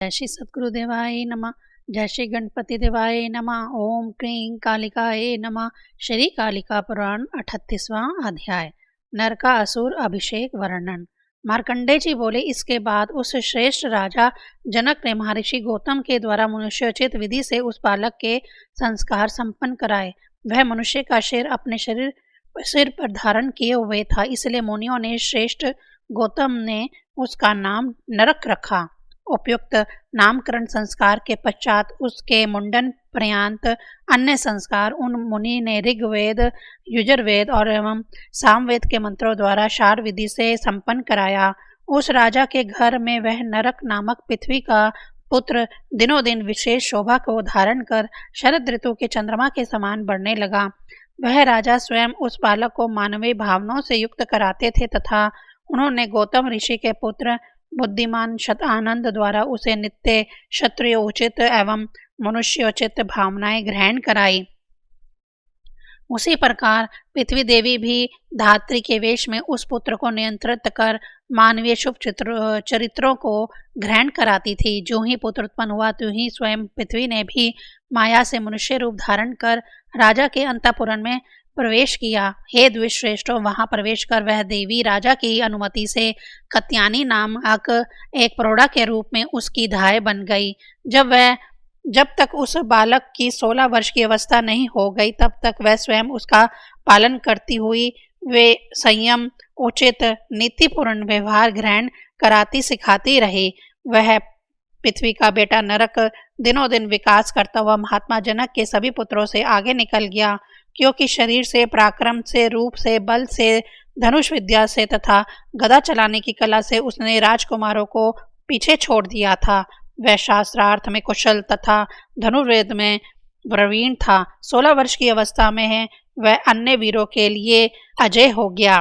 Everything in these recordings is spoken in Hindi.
जय श्री सद्गुरुदेवाय नमः। जय श्री गणपति देवाय नमः। ओम क्रीं कालिकाय नमः। श्री कालिका पुराण 38वां अध्याय नर का असुर अभिषेक वर्णन। मार्कंडेय जी बोले, इसके बाद उस श्रेष्ठ राजा जनक ने महर्षि गौतम के द्वारा मनुष्योचित विधि से उस बालक के संस्कार संपन्न कराए। वह मनुष्य का सिर अपने सिर पर धारण किए हुए था, इसलिए मुनियों ने श्रेष्ठ गौतम ने उसका नाम नरक रखा। उपयुक्त नामकरण संस्कार के पश्चात उसके मुंडन पर्यंत अन्य संस्कार उन मुनि ने ऋग्वेद, यजुर्वेद और एवं सामवेद के मंत्रों द्वारा शार विधि से संपन्न कराया। उस राजा के घर में वह नरक नामक पृथ्वी का पुत्र दिनों दिन विशेष शोभा को धारण कर शरद ऋतु के चंद्रमा के समान बढ़ने लगा। वह राजा स्वयं उस बालक को मानवीय भावनाओं से युक्त कराते थे तथा उन्होंने गौतम ऋषि के पुत्र बुद्धिमान शतानंद द्वारा उसे नित्य क्षत्रियोचित एवं मनुष्योचित भावनाएं ग्रहण कराई। उसी प्रकार पृथ्वी देवी भी धात्री के वेश में उस पुत्र को नियंत्रित कर मानवीय शुभ चरित्रों को ग्रहण कराती थी। जो ही पुत्र उत्पन्न हुआ त्यों ही स्वयं पृथ्वी ने भी माया से मनुष्य रूप धारण कर राजा के अंतःपुर में प्रवेश किया। हे द्विश्रेष्ठों, वहां प्रवेश कर वह देवी राजा की अनुमति से कत्यानी नामक एक प्रौढ़ा के रूप में उसकी धाय बन गई। जब तक उस बालक की 16 वर्ष की अवस्था नहीं हो गई तब तक वह स्वयं उसका पालन करती हुई वे संयम, उचित नीतिपूर्ण व्यवहार ग्रहण कराती सिखाती रही। वह पृथ्वी का बेटा नरक दिनों दिन विकास करता हुआ महात्मा जनक के सभी पुत्रों से आगे निकल गया, क्योंकि शरीर से, पराक्रम से, रूप से, बल से, धनुष विद्या से तथा गदा चलाने की कला से उसने राजकुमारों को पीछे छोड़ दिया था। वह शास्त्रार्थ में कुशल तथा धनुर्वेद में प्रवीण था। 16 वर्ष की अवस्था में वह अन्य वीरों के लिए अजय हो गया।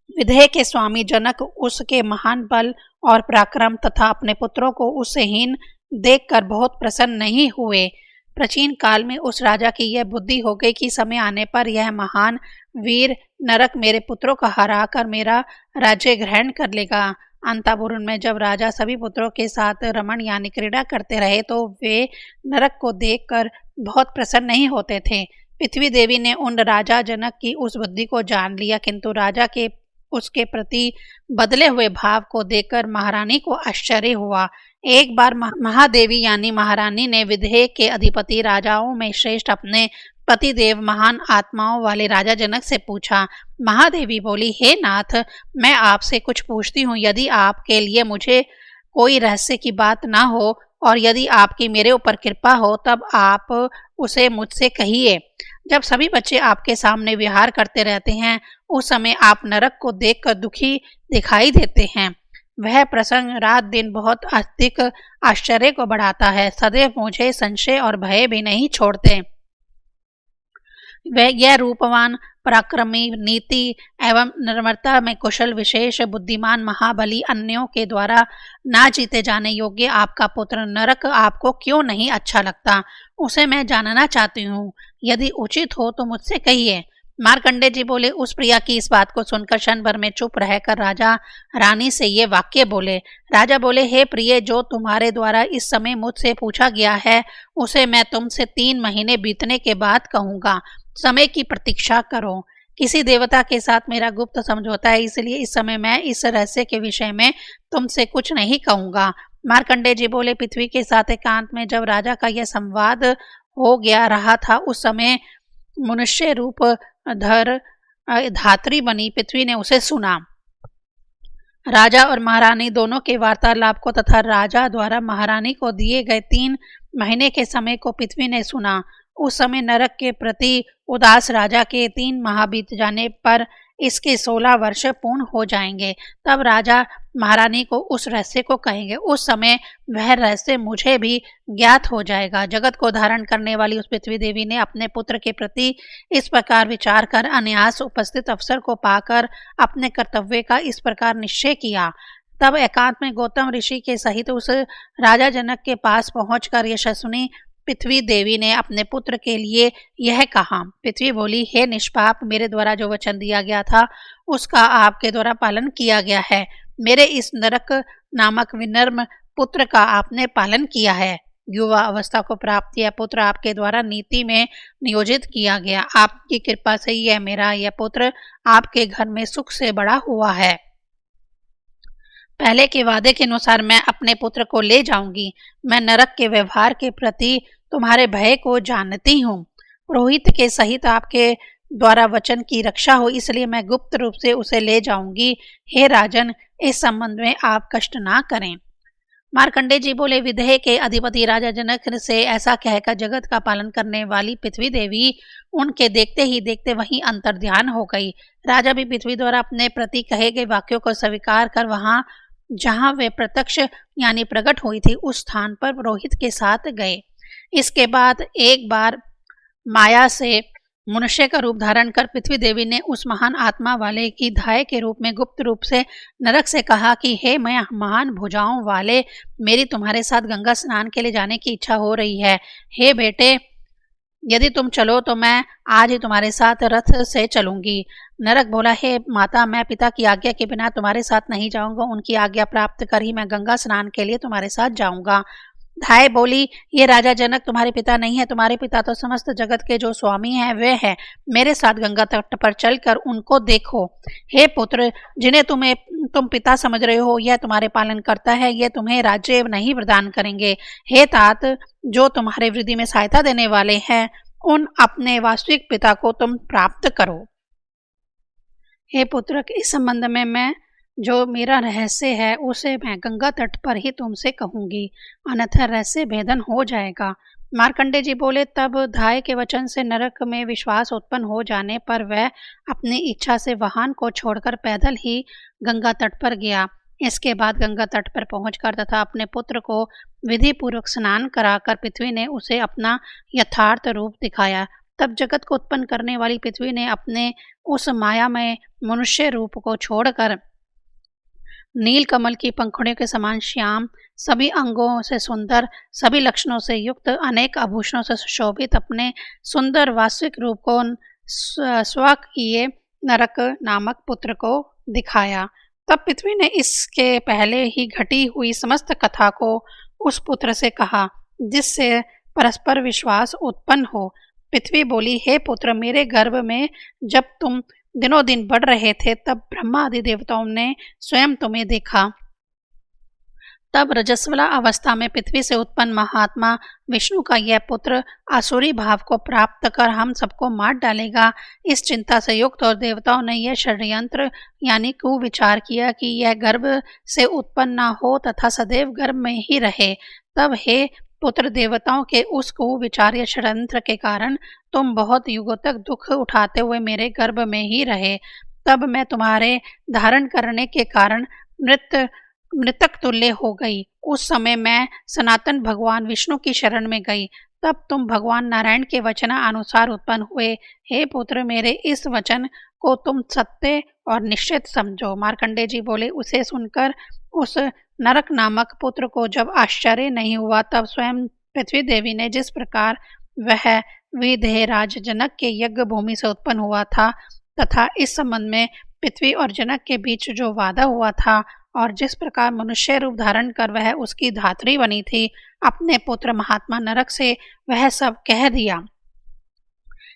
विदेह के स्वामी जनक उसके महान बल और पराक्रम तथा अपने पुत्रों को उससे हीन देखकर बहुत प्रसन्न नहीं हुए। प्राचीन काल में उस राजा की यह बुद्धि हो गई कि समय आने पर यह महान वीर नरक मेरे पुत्रों को हराकर मेरा राज्य ग्रहण कर लेगा। अंतःपुर में जब राजा सभी पुत्रों के साथ रमण यानी क्रीड़ा करते रहे तो वे नरक को देखकर बहुत प्रसन्न नहीं होते थे। पृथ्वी देवी ने उन राजा जनक की उस बुद्धि को जान लिया, किंतु राजा के उसके प्रति बदले हुए भाव को देखकर महारानी को आश्चर्य हुआ। एक बार महादेवी यानी महारानी ने विदेह के अधिपति राजाओं में श्रेष्ठ अपने पतिदेव महान आत्माओं वाले राजा जनक से पूछा। महादेवी बोली, हे नाथ, मैं आपसे कुछ पूछती हूँ। यदि आपके लिए मुझे कोई रहस्य की बात ना हो और यदि आपकी मेरे ऊपर कृपा हो तब आप उसे मुझसे कहिए। जब सभी बच्चे आपके सामने विहार करते रहते हैं उस समय आप नरक को देखकर दुखी दिखाई देते हैं। वह प्रसंग रात दिन बहुत अधिक आश्चर्य को बढ़ाता है। सदैव मुझे संशय और भय भी नहीं छोड़ते। वह यह रूपवान, पराक्रमी, नीति एवं निर्मलता में कुशल, विशेष बुद्धिमान, महाबली, अन्यों के द्वारा ना जीते जाने योग्य आपका पुत्र नरक आपको क्यों नहीं अच्छा लगता? उसे मैं जानना चाहती हूँ। यदि उचित हो तो मुझसे कहिए। मार्कंडेय जी बोले, उस प्रिया की इस बात को सुनकर क्षण भर में चुप रहकर राजा रानी से ये वाक्य बोले। राजा बोले, हे प्रिय, जो तुम्हारे द्वारा इस समय मुझसे पूछा गया है उसे मैं तुमसे 3 महीने बीतने के बाद कहूँगा। समय की प्रतीक्षा करो। किसी देवता के साथ मेरा गुप्त समझौता है, इसलिए इस समय मैं इस रहस्य के विषय में तुमसे कुछ नहीं कहूँगा। मार्कंडेय जी बोले, पृथ्वी के साथ एकांत में जब राजा का यह संवाद हो गया रहा था उस समय मनुष्य रूप धर धात्री बनी पृथ्वी ने उसे सुना। राजा और महारानी दोनों के वार्तालाप को तथा राजा द्वारा महारानी को दिए गए 3 महीने के समय को पृथ्वी ने सुना। उस समय नरक के प्रति उदास राजा के 3 माह बीत जाने पर इसके 16 वर्ष पूर्ण हो जाएंगे। तब राजा महारानी को उस रहस्य को कहेंगे। उस समय वह रहस्य मुझे भी ज्ञात हो जाएगा। जगत को धारण करने वाली उस पृथ्वी देवी ने अपने पुत्र के प्रति इस प्रकार विचार कर अनायास उपस्थित अवसर को पाकर अपने कर्तव्य का इस प्रकार निश्चय किया। तब एकांत में गौतम ऋषि के सहित उस राजा जनक के पास पहुंचकर यशस्विनी पृथ्वी देवी ने अपने पुत्र के लिए यह कहा। पृथ्वी बोली, हे निष्पाप, मेरे द्वारा जो वचन दिया गया था उसका आपके द्वारा पालन किया गया है। मेरे इस नरक नामक विनम्र पुत्र का आपने पालन किया है। युवा अवस्था को प्राप्त यह पुत्र आपके द्वारा नीति में नियोजित किया गया। आपकी कृपा से यह पुत्र आपके घर में सुख से बड़ा हुआ है। पहले के वादे के अनुसार मैं अपने पुत्र को ले जाऊंगी। मैं नरक के व्यवहार के प्रति तुम्हारे भय को जानती हूँ। पुरोहित के सहित आपके द्वारा वचन की रक्षा हो, इसलिए मैं गुप्त रूप से उसे ले जाऊंगी। हे राजन, इस संबंध में आप कष्ट ना करें। मार्कंडे जी बोले, विदेह के अधिपति राजा जनक से ऐसा कहकर जगत का पालन करने वाली पृथ्वी देवी उनके देखते ही देखते वहीं अंतर्ध्यान हो गई। राजा भी पृथ्वी द्वारा अपने प्रति कहे गए वाक्यों को स्वीकार कर वहां जहां वे प्रत्यक्ष यानी प्रकट हुई थी उस स्थान पर पुरोहित के साथ गए। इसके बाद एक बार माया से मनुष्य का रूप धारण कर पृथ्वी देवी ने उस महान आत्मा वाले की धाय के रूप में गुप्त रूप से नरक से कहा कि हे मैं महान भुजाओं वाले, मेरी तुम्हारे साथ गंगा स्नान के लिए जाने की इच्छा हो रही है। हे बेटे, यदि तुम चलो तो मैं आज ही तुम्हारे साथ रथ से चलूंगी। नरक बोला, हे माता, मैं पिता की आज्ञा के बिना तुम्हारे साथ नहीं जाऊंगा। उनकी आज्ञा प्राप्त कर ही मैं गंगा स्नान के लिए तुम्हारे साथ जाऊंगा। धाय बोली, ये राजा जनक तुम्हारे पिता नहीं है। तुम्हारे पिता तो समस्त जगत के जो स्वामी हैं वे हैं। मेरे साथ गंगा तट पर चलकर उनको देखो। हे पुत्र, जिन्हें तुम पिता समझ रहे हो, यह तुम्हारे पालन करता है। ये तुम्हें राज्य नहीं प्रदान करेंगे। हे तात, जो तुम्हारे वृद्धि में सहायता देने वाले हैं, उन अपने वास्तविक पिता को तुम प्राप्त करो। हे पुत्र, इस संबंध में मैं जो मेरा रहस्य है उसे मैं गंगा तट पर ही तुमसे कहूंगी, अन्यथा रहस्य भेदन हो जाएगा। मार्कंडे जी बोले, तब धाय के वचन से नरक में विश्वास उत्पन्न हो जाने पर वह अपनी इच्छा से वाहन को छोड़कर पैदल ही गंगा तट पर गया। इसके बाद गंगा तट पर पहुंचकर तथा अपने पुत्र को विधि पूर्वक स्नान कराकर पृथ्वी ने उसे अपना यथार्थ रूप दिखाया। तब जगत को उत्पन्न करने वाली पृथ्वी ने अपने उस मायामय मनुष्य रूप को छोड़कर नील कमल की पंखुड़ियों के समान श्याम, सभी अंगों से सुंदर, सभी लक्षणों से युक्त, अनेक आभूषणों से सुशोभित अपने सुंदर वास्तविक रूप को स्वकीय नरक नामक पुत्र को दिखाया। तब पृथ्वी ने इसके पहले ही घटी हुई समस्त कथा को उस पुत्र से कहा, जिससे परस्पर विश्वास उत्पन्न हो। पृथ्वी बोली, हे पुत्र, मेरे गर्भ में जब तुम दिनों दिन बढ़ रहे थे तब ब्रह्मा आदि देवताओं ने स्वयं तुम्हें देखा। तब रजस्वला अवस्था में पृथ्वी से उत्पन्न महात्मा विष्णु का यह पुत्र आसुरी भाव को प्राप्त कर हम सबको मार डालेगा। इस चिंता से युक्त और देवताओं ने यह षड्यंत्र यानी कुविचार किया कि यह गर्भ से उत्पन्न न हो तथा सदैव गर्भ में ही रहे। तब हे पुत्र, देवताओं के उस कुविचार या षड्यंत्र के कारण तुम बहुत युगों तक दुख उठाते हुए मेरे गर्भ में ही रहे। तब मैं तुम्हारे धारण करने के कारण मृतक तुल्य हो गई। उस समय मैं सनातन भगवान विष्णु की शरण में गई। तब तुम भगवान नारायण के वचन अनुसार उत्पन्न हुए। हे पुत्र, मेरे इस वचन को तुम सत्य और निश्चित समझो। मार्कंडे जी बोले, उसे सुनकर उस नरक नामक पुत्र को जब आश्चर्य नहीं हुआ, तब स्वयं पृथ्वी देवी ने जिस प्रकार वह विदेहराज जनक के यज्ञ भूमि से उत्पन्न हुआ था तथा इस संबंध में पृथ्वी और जनक के बीच जो वादा हुआ था और जिस प्रकार मनुष्य रूप धारण कर वह उसकी धात्री बनी थी, अपने पुत्र महात्मा नरक से वह सब कह दिया।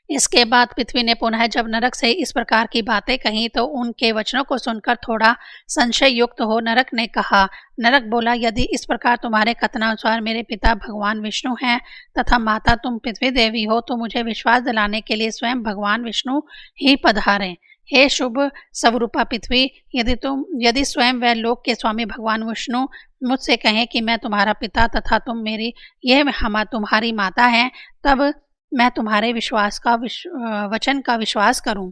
इसके बाद पृथ्वी ने पुनः जब नरक से इस प्रकार की बातें कही तो उनके वचनों को सुनकर थोड़ा संशय युक्त हो नरक ने कहा। नरक बोला, यदि इस प्रकार तुम्हारे कथनानुसार मेरे पिता भगवान विष्णु हैं तथा माता तुम पृथ्वी देवी हो, तो मुझे विश्वास दिलाने के लिए स्वयं भगवान विष्णु ही पधारें। हे शुभ स्वरूपा पृथ्वी, यदि स्वयं वह लोक के स्वामी भगवान विष्णु मुझसे कहें कि मैं तुम्हारा पिता तथा तुम मेरी तुम्हारी माता हैं, तब मैं तुम्हारे वचन का विश्वास करूं।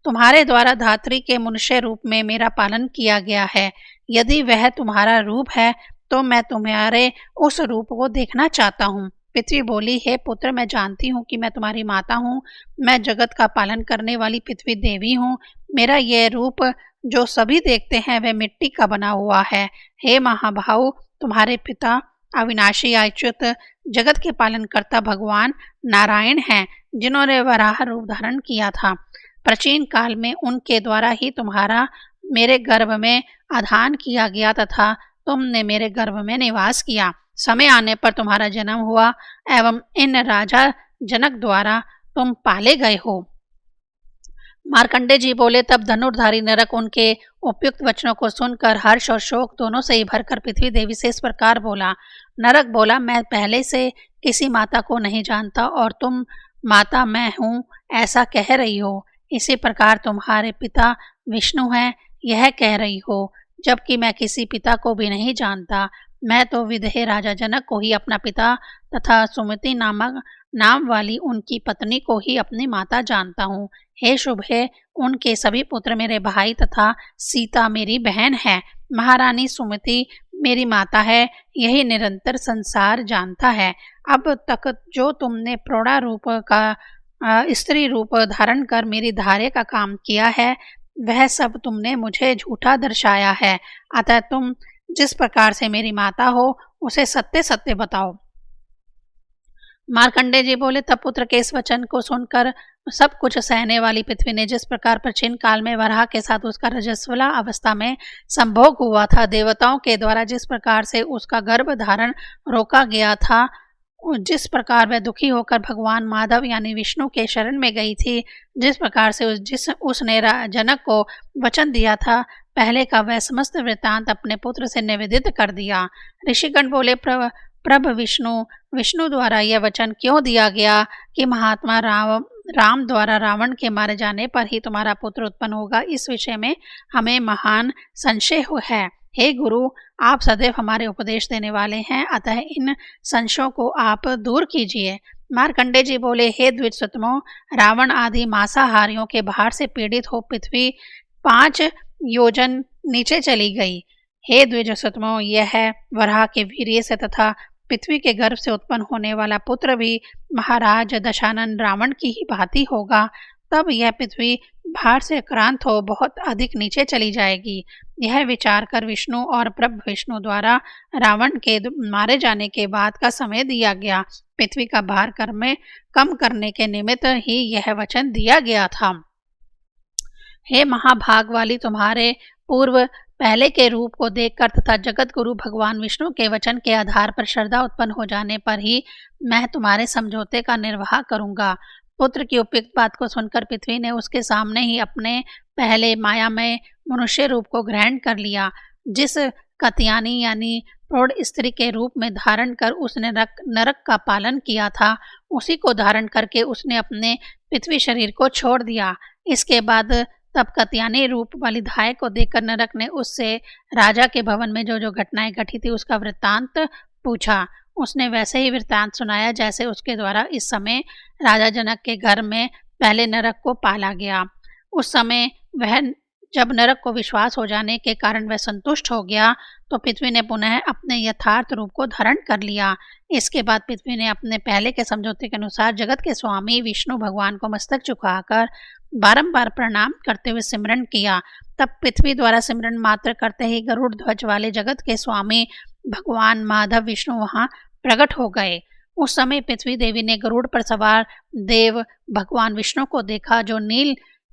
तुम्हारे द्वारा धात्री के मनुष्य रूप में मेरा पालन किया गया है। यदि वह तुम्हारा रूप है तो मैं तुम्हारे उस रूप को देखना चाहता हूँ। पृथ्वी बोली, हे पुत्र, मैं जानती हूँ कि मैं तुम्हारी माता हूँ। मैं जगत का पालन करने वाली पृथ्वी देवी हूँ। मेरा यह रूप जो सभी देखते हैं वह मिट्टी का बना हुआ है। हे महाभाव, तुम्हारे पिता अविनाशी अच्युत जगत के पालन करता भगवान नारायण हैं, जिन्होंने वराह रूप धारण किया था। प्राचीन काल में उनके द्वारा ही तुम्हारा मेरे गर्भ में आधान किया गया तथा तुमने मेरे गर्भ में निवास किया। समय आने पर तुम्हारा जन्म हुआ एवं इन राजा जनक द्वारा तुम पाले गए हो। मार्कंडे जी बोले, तब धनुर्धारी नरक उनके उपयुक्त वचनों को सुनकर हर्ष और शोक दोनों से ही भरकर पृथ्वी देवी से इस प्रकार बोला। नरक बोला, मैं पहले से किसी माता को नहीं जानता और तुम माता मैं हूँ ऐसा कह रही हो। इसी प्रकार तुम्हारे पिता विष्णु हैं यह कह रही हो, जबकि मैं किसी पिता को भी नहीं जानता। मैं तो विदेह राजा जनक को ही अपना पिता तथा सुमति नाम वाली उनकी पत्नी को ही अपनी माता जानता हूँ। हे शुभे, उनके सभी पुत्र मेरे भाई तथा सीता मेरी बहन है। महारानी सुमति मेरी माता है, यही निरंतर संसार जानता है। अब तक जो तुमने प्रौढ़ा रूप का स्त्री रूप धारण कर मेरी धार्य का काम किया है, वह सब तुमने मुझे झूठा दर्शाया है। अतः तुम जिस प्रकार से मेरी माता हो उसे सत्य सत्य बताओ। मार्कंडे जी बोले, तब पुत्र के इस वचन को सुनकर सब कुछ सहने वाली पृथ्वी ने जिस प्रकार प्राचीन काल में वराह के साथ उसका रजस्वला अवस्था में संभोग हुआ था, देवताओं के द्वारा जिस प्रकार से उसका गर्भ धारण रोका गया था, जिस प्रकार वह दुखी होकर भगवान माधव यानी विष्णु के शरण में गई थी, जिस प्रकार से उसने जनक को वचन दिया था पहले का, वह समस्त वृत्तांत अपने पुत्र से निवेदित कर दिया। ऋषिगण बोले, प्रभ विष्णु द्वारा यह वचन क्यों दिया गया कि महात्मा राम द्वारा रावण के मारे जाने पर ही तुम्हारा पुत्र उत्पन्न होगा, इस विषय में हमें महान संशय है। हे गुरु, आप सदैव हमारे उपदेश देने वाले हैं, अतः इन संशयों को आप दूर कीजिए। मार्कंडे जी बोले, हे द्विजसुतमो, रावण आदि मांसाहारियों के बाहर से पीड़ित हो पृथ्वी 5 योजन नीचे चली गई। हे द्विजसुतमो, यह वराह के वीर्य से तथा पृथ्वी के गर्भ से उत्पन्न होने वाला पुत्र भी महाराज दशानन रावण की ही भांति होगा। तब यह पृथ्वी भार से क्रांत हो बहुत अधिक नीचे चली जाएगी। यह विचार कर विष्णु और प्रभु विष्णु द्वारा रावण के मारे जाने के बाद का समय दिया गया। पृथ्वी का भार कम करने के निमित्त ही यह वचन दिया गया था। हे महाभाग वाली, तुम्हारे पूर्व पहले के रूप को देखकर तथा जगत गुरु भगवान विष्णु के वचन के आधार पर श्रद्धा उत्पन्न हो जाने पर ही मैं तुम्हारे समझौते का निर्वाह करूंगा। पुत्र की उपयुक्त बात को सुनकर पृथ्वी ने उसके सामने ही अपने पहले मायामय मनुष्य रूप को ग्रहण कर लिया। जिस कत्यानी यानी प्रौढ़ स्त्री के रूप में धारण कर उसने नरक का पालन किया था, उसी को धारण करके उसने अपने पृथ्वी शरीर को छोड़ दिया। इसके बाद तब कत्यानी रूप वाली धाय को देखकर नरक ने उससे राजा के भवन में जो जो घटनाएं घटी थी उसका वृत्तांत पूछा। उसने वैसे ही वृत्तांत सुनाया जैसे उसके द्वारा इस समय राजा जनक के घर में पहले नरक को पाला गया। उस समय वह जब नरक को विश्वास हो जाने के कारण वह संतुष्ट हो गया तो पृथ्वी ने पुनः अपने यथार्थ रूप को धारण कर लिया। इसके बाद पृथ्वी ने अपने पहले के समझौते के अनुसार जगत के स्वामी विष्णु भगवान को मस्तक झुकाकर बारंबार प्रणाम करते हुए सिमरन किया। तब पृथ्वी द्वारा सिमरन मात्र करते ही गरुड़ ध्वज वाले जगत के स्वामी भगवान माधव विष्णु वहां प्रकट हो गए। उस समय पृथ्वी देवी ने गरुड़ पर सवार देव भगवान विष्णु को देखा, जो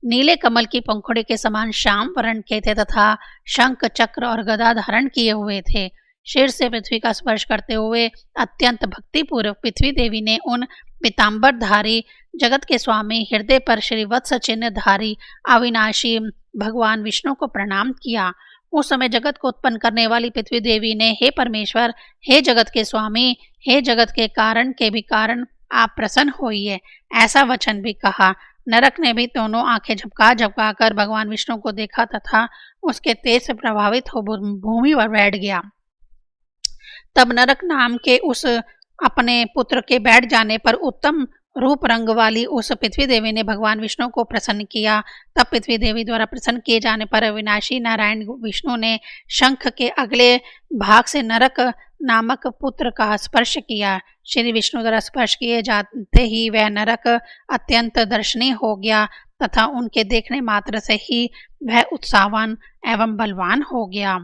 नीले कमल की पंखुड़ी के समान श्याम वर्ण के थे तथा शंख चक्र और गदा धारण किए हुए थे। शीर से पृथ्वी का स्पर्श करते हुए अत्यंत भक्तिपूर्वक पृथ्वी देवी ने उन पीताम्बरधारी जगत के स्वामी हृदय पर श्री वत्स चिन्ह धारी अविनाशी भगवान विष्णु को प्रणाम किया। उस समय जगत को उत्पन्न करने वाली पृथ्वी देवी ने, हे परमेश्वर, हे जगत के स्वामी, हे जगत के कारण के भी कारण, आप प्रसन्न होइए, ऐसा वचन भी कहा। नरक ने भी दोनों आंखें झपका कर भगवान विष्णु को देखा तथा उसके तेज से प्रभावित हो भूमि पर बैठ गया। तब नरक नाम के उस अपने पुत्र के बैठ जाने पर उत्तम रूप रंग वाली उस पृथ्वी देवी ने भगवान विष्णु को प्रसन्न किया। तब पृथ्वी देवी द्वारा प्रसन्न किए जाने पर अविनाशी नारायण विष्णु ने शंख के अगले भाग से नरक नामक पुत्र का स्पर्श किया। श्री विष्णु द्वारा स्पर्श किए जाते ही वह नरक अत्यंत दर्शनीय हो गया तथा उनके देखने मात्र से ही वह उत्साहवान एवं बलवान हो गया।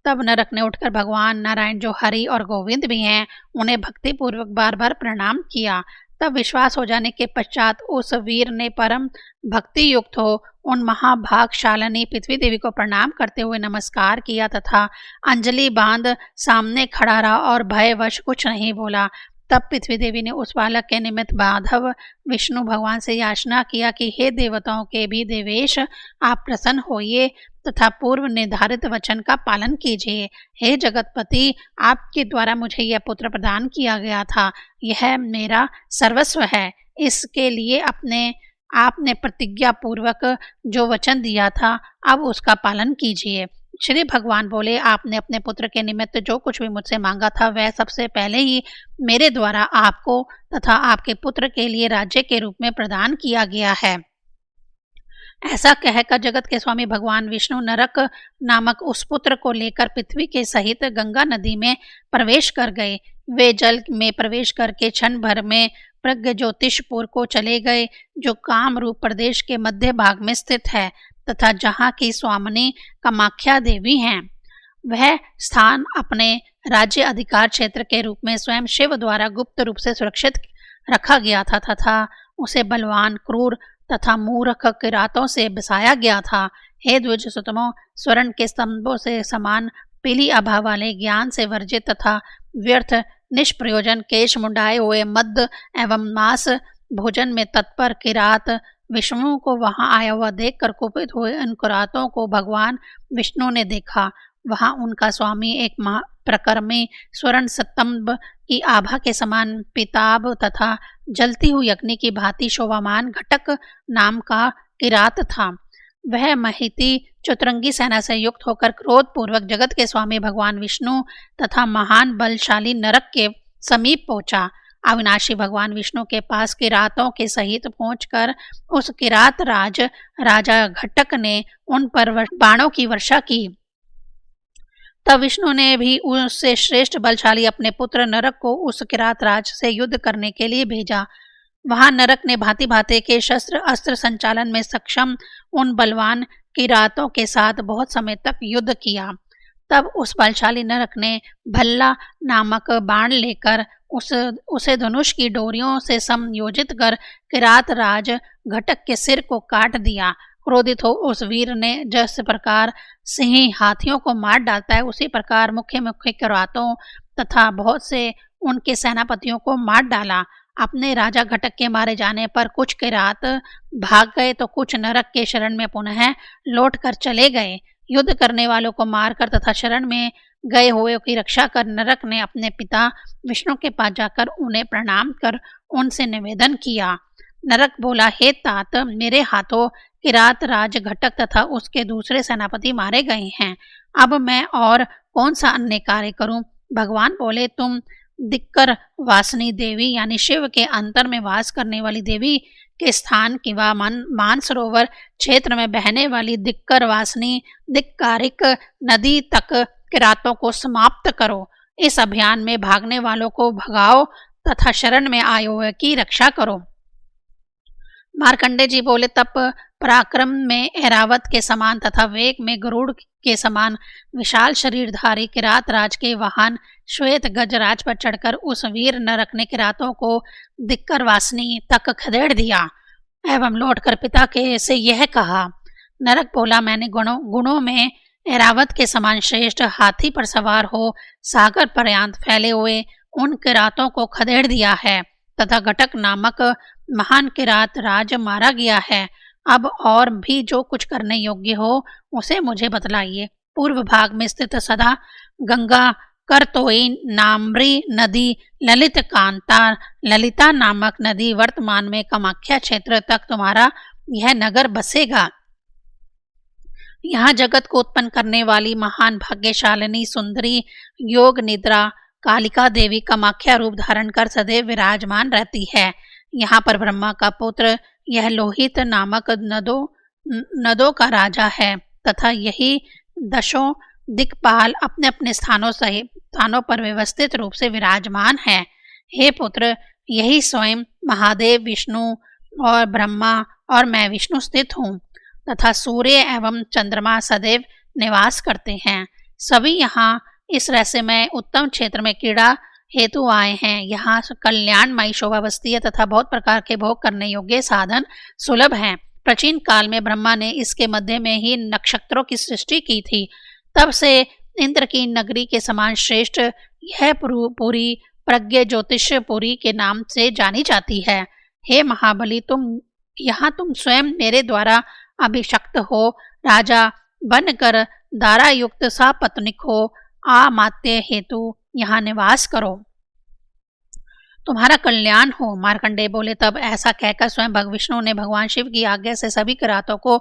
तब नरक ने उठकर भगवान नारायण, जो हरि और गोविंद भी हैं, उन्हें भक्ति पूर्वक बार बार प्रणाम किया। तब विश्वास हो जाने के पश्चात उस वीर ने परम भक्ति युक्त हो उन महाभागशालिनी पृथ्वी देवी को प्रणाम करते हुए नमस्कार किया तथा अंजलि बांध सामने खड़ा रहा और भयवश कुछ नहीं बोला। तब पृथ्वी देवी ने उस बालक के निमित्त माधव विष्णु भगवान से याचना किया कि हे देवताओं के भी देवेश, आप प्रसन्न होइए तथा पूर्व निर्धारित वचन का पालन कीजिए। हे जगतपति, आपके द्वारा मुझे यह पुत्र प्रदान किया गया था, यह मेरा सर्वस्व है। इसके लिए आपने प्रतिज्ञा पूर्वक जो वचन दिया था, अब उसका पालन कीजिए। श्री भगवान बोले, आपने अपने पुत्र के निमित्त जो कुछ भी मुझसे मांगा था वह सबसे पहले ही मेरे द्वारा आपको तथा आपके पुत्र के लिए राज्य के रूप में प्रदान किया गया है। ऐसा कहकर जगत के स्वामी भगवान विष्णु नरक नामक उस पुत्र को लेकर पृथ्वी के सहित गंगा नदी में प्रवेश कर गए। वे जल में प्रवेश करके क्षण भर में प्रज्ञ ज्योतिषपुर को चले गए, जो काम रूप प्रदेश के मध्य भाग में स्थित है तथा जहाँ की स्वामिनी कामाख्या देवी हैं। वह स्थान अपने राज्य अधिकार क्षेत्र के रूप में स्वयं शिव द्वारा गुप्त रूप से सुरक्षित रखा गया था तथा उसे बलवान, क्रूर तथा मूर्ख किरातों से बसाया गया था। हे द्विज सुतमो, स्वर्ण के स्तंभों से समान पीली आभा वाले, ज्ञान से वर्जित तथा व्यर्थ निष्प्रयोजन केश मुंडाए हुए, मद एवं मांस भोजन में तत्पर किरात विष्णु को वहां आया हुआ देखकर कुपित हुए उन किरातों को भगवान विष्णु ने देखा। वहां उनका स्वामी एक प्रकर्मी स्वर्ण स्तंभ की आभा के समान पिताब तथा जलती हुई अग्नि की भांति शोभामान घटक नाम का किरात था। वह महिती चतुरंगी सेना से युक्त होकर क्रोध पूर्वक जगत के स्वामी भगवान विष्णु तथा महान बलशाली नरक के समीप पहुंचा। अविनाशी भगवान विष्णु के पास किरातों के सहित पहुंचकर उस किरात राजा घटक ने उन पर बाणों की वर्षा की। तब विष्णु ने भी उससे श्रेष्ठ बलशाली अपने पुत्र नरक को उस किरात राज से युद्ध करने के लिए भेजा। वहां नरक ने भांति भांति के शस्त्र अस्त्र संचालन में सक्षम उन बलवान किरातों के साथ बहुत समय तक युद्ध किया। तब उस बलशाली नरक ने भल्ला नामक बाण लेकर उसे धनुष की डोरियों से समयोजित कर किरात राज घटक के सिर को काट दिया। क्रोधित हो उस वीर ने जिस प्रकार सिंह हाथियों को मार डालता है, उसी प्रकार मुख्य मुख्य किरातों तथा बहुत से उनके सेनापतियों को मार डाला। अपने राजा घटक के मारे जाने पर कुछ किरात भाग गए तो कुछ नरक के शरण में पुनः लौट कर चले गए। युद्ध करने वालों को मारकर तथा शरण में गए हुए की रक्षा कर नरक ने अपने पिता विष्णु के पास जाकर उन्हें प्रणाम कर उनसे निवेदन किया। नरक बोला, हे तात, मेरे हाथों किरात राज घटक तथा उसके दूसरे सेनापति मारे गए हैं। अब मैं और कौन सा अन्य कार्य करूं? भगवान बोले, तुम दिक्कर वासनी देवी यानी शिव के अंतर में वास करने वाली देवी के स्थान की व मानसरोवर क्षेत्र में बहने वाली दिक्कर वासनी दिक्कारिक नदी तक किरातों को समाप्त करो। इस अभियान में भागने वालों को भगाओ तथा शरण में आए हुए की रक्षा करो। मार्कंडे जी बोले, तब पराक्रम में ऐरावत के समान तथा वेग में गरुड़ के समान विशाल शरीरधारी किरात राज के वाहन श्वेत गजराज पर चढ़कर उस वीर नरक ने किरातों को दिक्कर वासनी तक खदेड़ दिया एवं लौटकर पिता के से यह कहा। नरक बोला, मैंने गुणों में ऐरावत के समान श्रेष्ठ हाथी पर सवार हो सागर पर्यंत फैले हुए उन किरातों को खदेड़ दिया है तथा घटक नामक महान किरात राज मारा गया है। अब और भी जो कुछ करने योग्य हो उसे मुझे बतलाइए। पूर्व भाग में स्थित सदा गंगा करतोई नाम्री नदी ललिता नामक नदी वर्तमान में कामाख्या क्षेत्र तक तुम्हारा यह नगर बसेगा। यहाँ जगत को उत्पन्न करने वाली महान भाग्यशालिनी सुंदरी योग निद्रा कालिका देवी कामाख्या रूप धारण कर सदैव विराजमान रहती है। यहाँ पर ब्रह्मा का पुत्र यह लोहित नामक नदों का राजा है तथा यही दशों दिक्पाल अपने अपने स्थानों पर व्यवस्थित रूप से विराजमान है। हे पुत्र, यही स्वयं महादेव विष्णु और ब्रह्मा और मैं विष्णु स्थित हूँ तथा सूर्य एवं चंद्रमा सदैव निवास करते हैं। सभी यहाँ इस रहस्यमय उत्तम क्षेत्र में क्रीड़ा हेतु आए हैं। यहाँ कल्याणमयी शोभा बसती है तथा बहुत प्रकार के भोग करने योग्य साधन सुलभ हैं। प्राचीन काल में ब्रह्मा ने इसके मध्य में ही नक्षत्रों की सृष्टि की थी। तब से इंद्र की नगरी के समान श्रेष्ठ यह पुरी प्रज्ञ ज्योतिषपुरी के नाम से जानी जाती है। हे महाबली, तुम स्वयं मेरे द्वारा अभिषक्त हो, राजा बनकर दारायुक्त सपत्नीक हो, आमात्य हेतु यहाँ निवास करो, तुम्हारा कल्याण हो। मार्कंडेय बोले, तब ऐसा कहकर स्वयं विष्णु ने भगवान शिव की आज्ञा से सभी किरातों को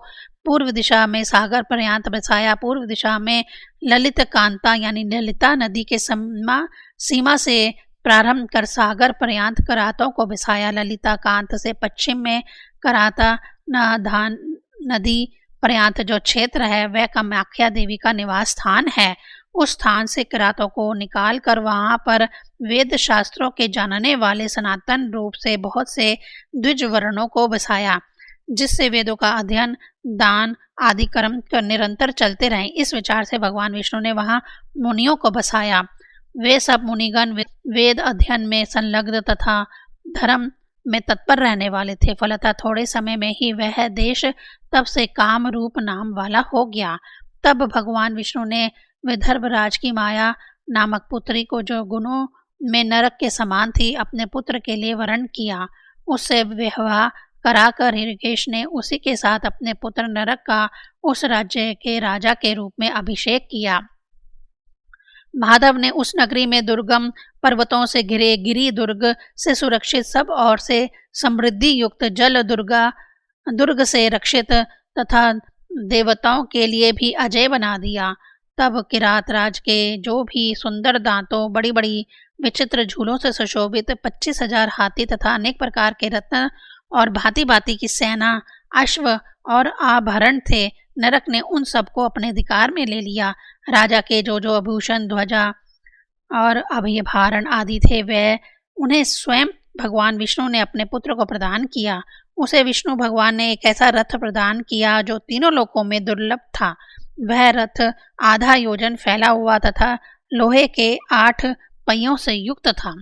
पूर्व दिशा में सागर पर्यंत बसाया। पूर्व दिशा में ललित कांता यानी ललिता नदी के सीमा से प्रारंभ कर सागर पर्यंत करातों को बसाया। ललिता कांत से पश्चिम में कराता नदी पर्यंत जो क्षेत्र है वह कामाख्या देवी का निवास स्थान है। उस स्थान से किरातों को निकाल कर वहां पर वेद शास्त्रों के जानने वाले सनातन रूप से बहुत से द्विज वर्णों को बसाया, जिससे वेदों का अध्ययन, दान आदि कर्म निरंतर चलते रहे। इस विचार से भगवान विष्णु ने वहां मुनियों को बसाया। वे सब मुनिगण वेद अध्ययन में संलग्न तथा धर्म में तत्पर रहने वाले थे। फलतः थोड़े समय में ही वह देश तब से काम रूप नाम वाला हो गया। तब भगवान विष्णु ने विदर्भ राज की माया नामक पुत्री को, जो गुणों में नरक के समान थी, अपने पुत्र के लिए वरण किया। उससे विवाह कराकर ऋषिकेश ने उसी के साथ अपने पुत्र नरक का उस राज्य के राजा के रूप में अभिषेक किया। माधव ने उस नगरी में दुर्गम पर्वतों से घिरे गिरी दुर्ग से सुरक्षित, सब ओर से समृद्धि युक्त जल दुर्ग से रक्षित तथा देवताओं के लिए भी अजय बना दिया। तब किरात राज के जो भी सुंदर दांतों, बड़ी बड़ी विचित्र झूलों से सुशोभित 25,000 हाथी तथा अनेक प्रकार के रत्न और भांति भांति की सेना, अश्व और आभरण थे, नरक ने उन सबको अपने अधिकार में ले लिया। राजा के जो जो आभूषण, ध्वजा और अभयभारण आदि थे, वह उन्हें स्वयं भगवान विष्णु ने अपने पुत्र को प्रदान किया। उसे विष्णु भगवान ने एक ऐसा रथ प्रदान किया जो तीनों लोकों में दुर्लभ था। वह रथ आधा योजन फैला हुआ तथा लोहे के 8 पहियों से युक्त था।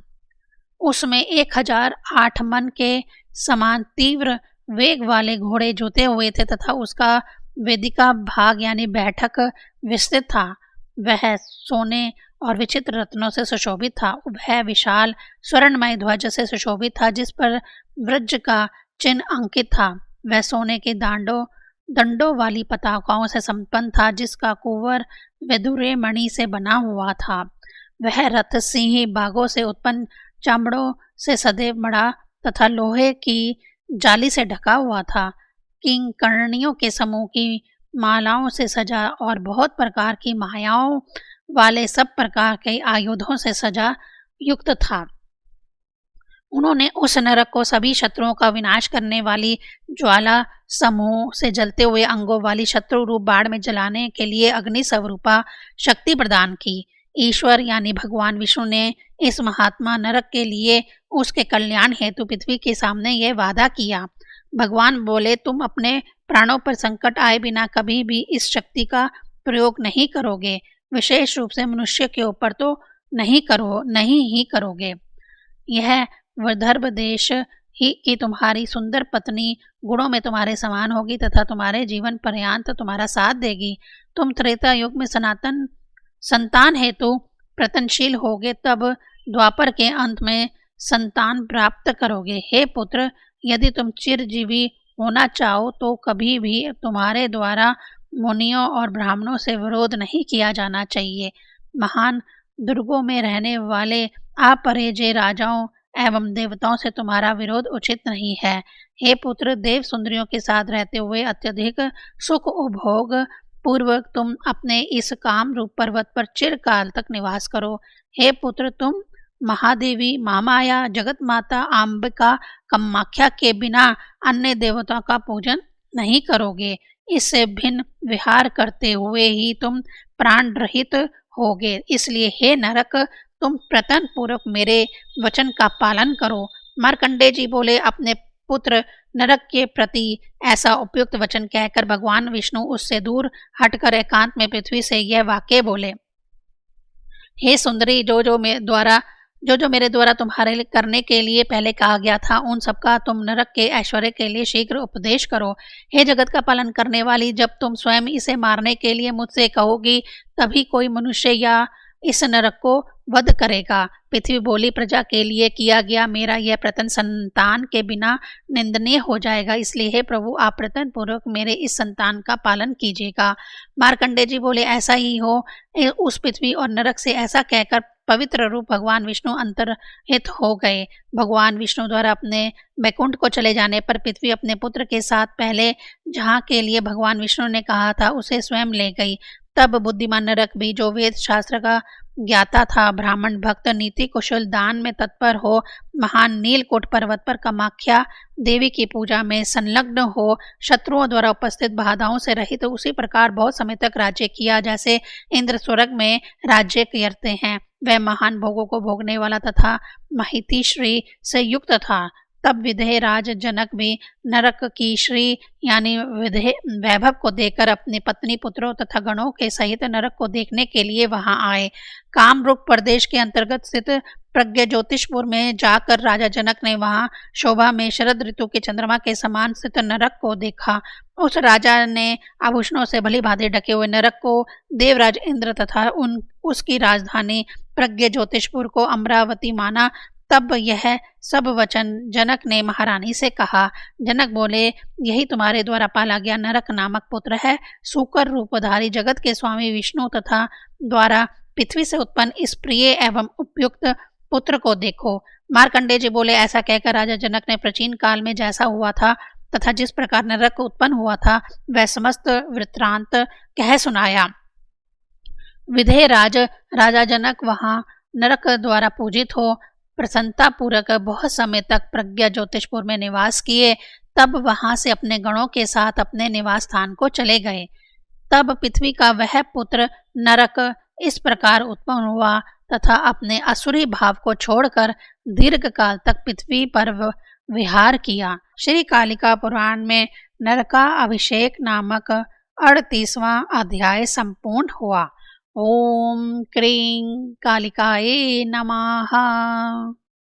उसमें 1008 मन के समान तीव्र वेग वाले घोड़े जुते हुए थे तथा उसका वेदिका भाग यानी बैठक विस्तृत था। वह सोने और विचित्र रत्नों से सुशोभित था। वह विशाल स्वर्णमय ध्वज से सुशोभित था, जिस पर वज्र का चिन्ह अंकित था। वह सोने के दंडों वाली पताकाओं से संपन्न था, जिसका कुंवर विदुरे मणि से बना हुआ था। वह रथ सिंह बाघों से उत्पन्न चामड़ों से सदैव मड़ा तथा लोहे की जाली से ढका हुआ था। किंकर्णियों के समूह की मालाओं से सजा और बहुत प्रकार की मायाओं वाले सब प्रकार के आयुधों से सजा युक्त था। उन्होंने उस नरक को सभी शत्रुओं का विनाश करने वाली ज्वाला समूह से जलते हुए अंगों वाली शत्रु रूप बाढ़ में जलाने के लिए अग्नि स्वरूपा शक्ति प्रदान की। ईश्वर यानी भगवान विष्णु ने इस महात्मा नरक के लिए उसके कल्याण हेतु पृथ्वी के सामने यह वादा किया। भगवान बोले, तुम अपने प्राणों पर संकट आए बिना कभी भी इस शक्ति का प्रयोग नहीं करोगे, विशेष रूप से मनुष्य के ऊपर तो नहीं ही करोगे। यह विदर्भ देश ही की तुम्हारी सुंदर पत्नी गुणों में तुम्हारे समान होगी तथा तुम्हारे जीवन पर्यंत तुम्हारा साथ देगी। तुम त्रेता युग में संतान हेतु प्रयत्नशील होगे, तब द्वापर के अंत में संतान प्राप्त करोगे। हे पुत्र, यदि तुम चिरजीवी होना चाहो तो कभी भी तुम्हारे द्वारा मुनियों और ब्राह्मणों से विरोध नहीं किया जाना चाहिए। महान दुर्गों में रहने वाले अपराजय राजाओं एवं देवताओं से तुम्हारा विरोध उचित नहीं है। हे पुत्र, देव सुंदरियों के साथ रहते हुए अत्यधिक सुख उपभोग पूर्वक तुम अपने इस काम रूप पर्वत पर चिरकाल तक निवास करो। हे पुत्र, तुम महादेवी, महामाया, जगत माता, अंबिका, कामाख्या के बिना अन्य देवताओं का पूजन नहीं करोगे। इससे भिन्न विहार करते हुए ही तुम प्राण रहित होगे। इसलिए हे नरक, तुम प्रयत्न पूर्वक मेरे वचन का पालन करो। मार्कंडेय जी बोले, अपने पुत्र नरक के प्रति ऐसा उपयुक्त वचन कहकर भगवान विष्णु उससे दूर हटकर एकांत में पृथ्वी से यह वाक्य बोले। हे सुंदरी, जो जो मेरे द्वारा जो जो मेरे द्वारा तुम्हारे लिए करने के लिए पहले कहा गया था उन सबका तुम नरक के ऐश्वर्य के लिए शीघ्र उपदेश करो। हे जगत का पालन करने वाली, जब तुम स्वयं इसे मारने के लिए मुझसे कहोगी तभी कोई मनुष्य या इस नरक को वध करेगा। पृथ्वी बोली, प्रजा के लिए किया गया मेरा यह प्रयत्न संतान के बिना निंदनीय हो जाएगा, इसलिए हे प्रभु आप प्रयत्न पूर्वक मेरे इस संतान का पालन कीजिएगा। मार्कंडेय जी बोले, ऐसा ही हो। उस पृथ्वी और नरक से ऐसा कहकर पवित्र रूप भगवान विष्णु अंतर्हित हो गए। भगवान विष्णु द्वारा अपने वैकुंठ को चले जाने पर पृथ्वी अपने पुत्र के साथ पहले जहाँ के लिए भगवान विष्णु ने कहा था उसे स्वयं ले गई। तब बुद्धिमान नरक भी, जो वेद शास्त्र का ज्ञाता था, ब्राह्मण भक्त, नीति कुशल, दान में तत्पर हो, महान नीलकोट पर्वत पर कामाख्या देवी की पूजा में संलग्न हो, शत्रुओं द्वारा उपस्थित बाधाओं से रहित, उसी प्रकार बहुत समय तक राज्य किया जैसे इंद्र स्वर्ग में राज्य करते हैं, वह महान भोगों को भोगने वाला तथा महिती श्री से युक्त था। तब विदेह राज जनक भी नरक की श्री यानी विदेह वैभव को देखकर अपनी पत्नी, पुत्रों तथा गणों के सहित नरक को देखने के लिए वहां आए। कामरूप प्रदेश के अंतर्गत स्थित प्रज्ञ ज्योतिषपुर में जाकर राजा जनक ने वहां शोभा में शरद ऋतु के चंद्रमा के समान स्थित नरक को देखा। उस राजा ने आभूषणों से भली भांति ढके हुए नरक को देवराज इंद्र तथा उसकी राजधानी प्रज्ञ ज्योतिषपुर को अमरावती माना। तब यह सब वचन जनक ने महारानी से कहा। जनक बोले, यही तुम्हारे द्वारा पाला गया नरक नामक पुत्र है। सूकर रूपधारी जगत के स्वामी विष्णु तथा द्वारा पृथ्वी से उत्पन्न इस प्रिय एवं उपयुक्त पुत्र को देखो। मार्कंडेय जी बोले, ऐसा कहकर राजा जनक ने प्राचीन काल में जैसा हुआ था तथा जिस प्रकार नरक उत्पन्न हुआ था वह समस्त वृत्तांत कह सुनाया। विदेह राजा जनक वहां नरक द्वारा पूजित हो प्रसन्नता पूर्वक बहुत समय तक प्रज्ञा ज्योतिषपुर में निवास किए। तब वहां से अपने गणों के साथ अपने निवास स्थान को चले गए। तब पृथ्वी का वह पुत्र नरक इस प्रकार उत्पन्न हुआ तथा अपने असुरी भाव को छोड़कर दीर्घ काल तक पृथ्वी पर विहार किया। श्री कालिका पुराण में नरका अभिषेक नामक 38वां अध्याय संपूर्ण हुआ। ओम क्रीं कालिकाये नमः।